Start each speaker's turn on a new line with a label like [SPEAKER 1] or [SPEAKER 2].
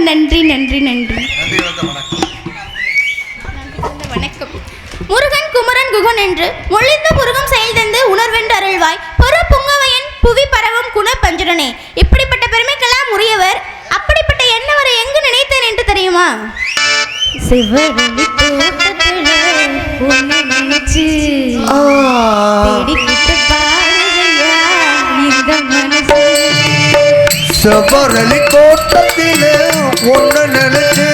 [SPEAKER 1] நன்றி நன்றி நன்றி. வணக்கம். முருகன் குமரன் குகன் என்று மொழிந்த முருகம் செயல் தந்து உணர்வென்று அருள்வாய் பொற புங்கவையன் புவி பரவும் குண பஞ்சரனே. இப்படிப்பட்ட பெருமைக்கெல்லாம் உரியவர். அப்படிப்பட்ட என்னவரை எங்கு நினைத்தேன் என்று தெரியுமா? சிவரளி தோட்டத்துல உன்னை நினைச்சு தேடிக்கிட்டு பாருங்கய்யா இந்த மனசு.
[SPEAKER 2] சிவரளி தோட்டத்திலே உன்னை நினைச்சு